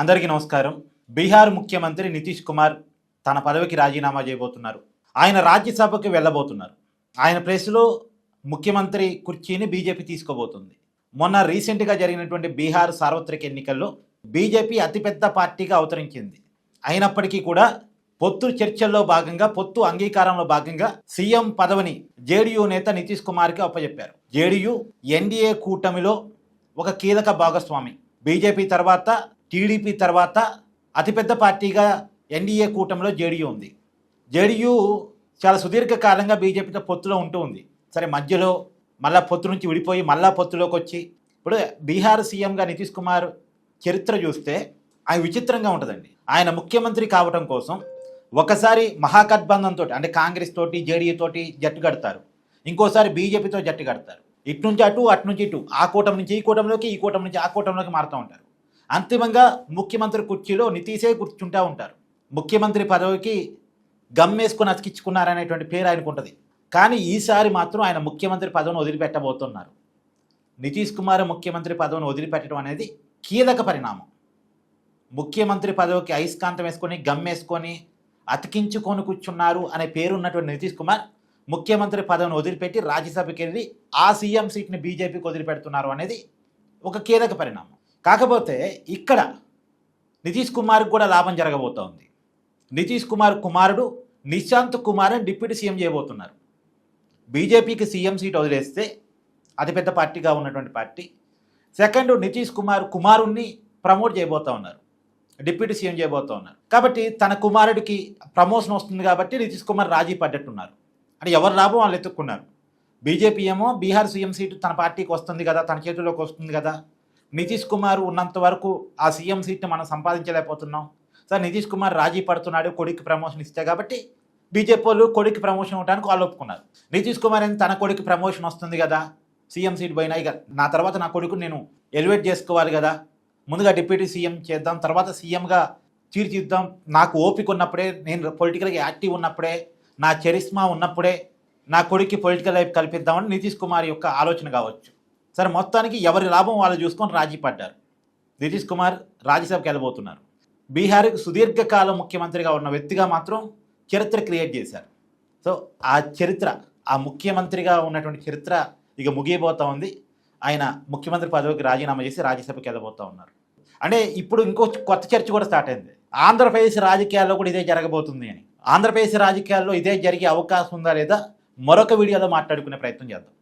అందరికీ నమస్కారం. బీహార్ ముఖ్యమంత్రి నితీష్ కుమార్ తన పదవికి రాజీనామా చేయబోతున్నారు. ఆయన రాజ్యసభకి వెళ్ళబోతున్నారు. ఆయన ప్లేస్లో ముఖ్యమంత్రి కుర్చీని బీజేపీ తీసుకోబోతుంది. మొన్న రీసెంట్గా జరిగినటువంటి బీహార్ సార్వత్రిక ఎన్నికల్లో బీజేపీ అతిపెద్ద పార్టీగా అవతరించింది. అయినప్పటికీ కూడా పొత్తు చర్చల్లో భాగంగా, పొత్తు అంగీకారంలో భాగంగా సీఎం పదవిని జేడీయూ నేత నితీష్ కుమార్కి అప్పచెప్పారు. జేడీయూ ఎన్డీఏ కూటమిలో ఒక కీలక భాగస్వామి. బీజేపీ తర్వాత, టీడీపీ తర్వాత అతిపెద్ద పార్టీగా ఎన్డీఏ కూటమిలో జేడీయూ ఉంది. జేడీయూ చాలా సుదీర్ఘకాలంగా బీజేపీతో పొత్తులో ఉంటూ ఉంది. సరే, మధ్యలో మళ్ళా పొత్తు నుంచి విడిపోయి మళ్ళా పొత్తులోకి వచ్చి ఇప్పుడు బీహార్ సీఎంగా నితీష్ కుమార్ చరిత్ర చూస్తే ఆయన విచిత్రంగా ఉంటుందండి. ఆయన ముఖ్యమంత్రి కావటం కోసం ఒకసారి మహాగఠబంధన్తో అంటే కాంగ్రెస్ తోటి, జేడీయూ తోటి జట్టు కడతారు. ఇంకోసారి బీజేపీతో జట్టు కడతారు. ఇటు నుంచి అటు, అటు నుంచి ఇటు, ఆ కూటమి నుంచి ఈ కూటమిలోకి, ఈ కూటమి నుంచి ఆ కూటమిలోకి మారుతూ ఉంటారు. అంతిమంగా ముఖ్యమంత్రి కుర్చీలో నితీషే కూర్చుంటూ ఉంటారు. ముఖ్యమంత్రి పదవికి గమ్మేసుకొని అతికించుకున్నారనేటువంటి పేరు ఆయనకు ఉంటుంది. కానీ ఈసారి మాత్రం ఆయన ముఖ్యమంత్రి పదవిని వదిలిపెట్టబోతున్నారు. నితీష్ కుమార్ ముఖ్యమంత్రి పదవిని వదిలిపెట్టడం అనేది కీలక పరిణామం. ముఖ్యమంత్రి పదవికి అయస్కాంతం వేసుకొని గమ్మేసుకొని అతికించుకొని కూర్చున్నారు అనే పేరు ఉన్నటువంటి నితీష్ కుమార్ ముఖ్యమంత్రి పదవిని వదిలిపెట్టి రాజ్యసభకి వెళ్ళి ఆ సీఎం సీట్ని బీజేపీకి వదిలిపెడుతున్నారు అనేది ఒక కీలక పరిణామం. కాకపోతే ఇక్కడ నితీష్ కుమార్కి కూడా లాభం జరగబోతోంది. నితీష్ కుమార్ కుమారుడు నిశాంత్ కుమార్ డిప్యూటీ సీఎం చేయబోతున్నారు. బీజేపీకి సీఎం సీట్ వదిలేస్తే అతిపెద్ద పార్టీగా ఉన్నటువంటి పార్టీ, సెకండ్ నితీష్ కుమార్ కుమారుణ్ణి ప్రమోట్ చేయబోతూ ఉన్నారు, డిప్యూటీ సీఎం చేయబోతూ ఉన్నారు. కాబట్టి తన కుమారుడికి ప్రమోషన్ వస్తుంది కాబట్టి నితీష్ కుమార్ రాజీ పడ్డట్టున్నారు. అంటే ఎవరి లాభం వాళ్ళు ఎత్తుక్కున్నారు. బీజేపీ ఏమో బీహార్ సీఎం సీటు తన పార్టీకి వస్తుంది కదా, తన చేతుల్లోకి వస్తుంది కదా, నితీష్ కుమార్ ఉన్నంత వరకు ఆ సీఎం సీట్ని మనం సంపాదించలేకపోతున్నాం, సార్ నితీష్ కుమార్ రాజీ పడుతున్నాడు, కొడుకు ప్రమోషన్ ఇస్తే కాబట్టి బీజేపీ వాళ్ళు కొడుకు ప్రమోషన్ ఇవ్వడానికి వాళ్ళు ఒప్పుకున్నారు. నితీష్ కుమార్ అని తన కొడుకు ప్రమోషన్ వస్తుంది కదా, సీఎం సీట్ పోయినా ఇక నా తర్వాత నా కొడుకు నేను ఎలివేట్ చేసుకోవాలి కదా, ముందుగా డిప్యూటీ సీఎం చేద్దాం, తర్వాత సీఎంగా తీర్చిద్దాం, నాకు ఓపిక ఉన్నప్పుడే, నేను పొలిటికల్గా యాక్టివ్ ఉన్నప్పుడే, నా చరిస్మా ఉన్నప్పుడే నా కొడుక్కి పొలిటికల్ లైఫ్ కల్పిద్దామని నితీష్ కుమార్ యొక్క ఆలోచన కావచ్చు. సరే, మొత్తానికి ఎవరి లాభం వాళ్ళు చూసుకొని రాజీ పడ్డారు. నితీష్ కుమార్ రాజ్యసభకి వెళ్ళబోతున్నారు. బీహార్కి సుదీర్ఘకాలం ముఖ్యమంత్రిగా ఉన్న వ్యక్తిగా మాత్రం చరిత్ర క్రియేట్ చేశారు. సో ఆ చరిత్ర, ఆ ముఖ్యమంత్రిగా ఉన్నటువంటి చరిత్ర ఇక ముగియబోతూ ఉంది. ఆయన ముఖ్యమంత్రి పదవికి రాజీనామా చేసి రాజ్యసభకి వెళ్ళబోతూ ఉన్నారు. అంటే ఇప్పుడు ఇంకో కొత్త చర్చ కూడా స్టార్ట్ అయింది. ఆంధ్రప్రదేశ్ రాజకీయాల్లో కూడా ఇదే జరగబోతుంది అని. ఆంధ్రప్రదేశ్ రాజకీయాల్లో ఇదే జరిగే అవకాశం ఉందా లేదా మరొక వీడియోలో మాట్లాడుకునే ప్రయత్నం చేద్దాం.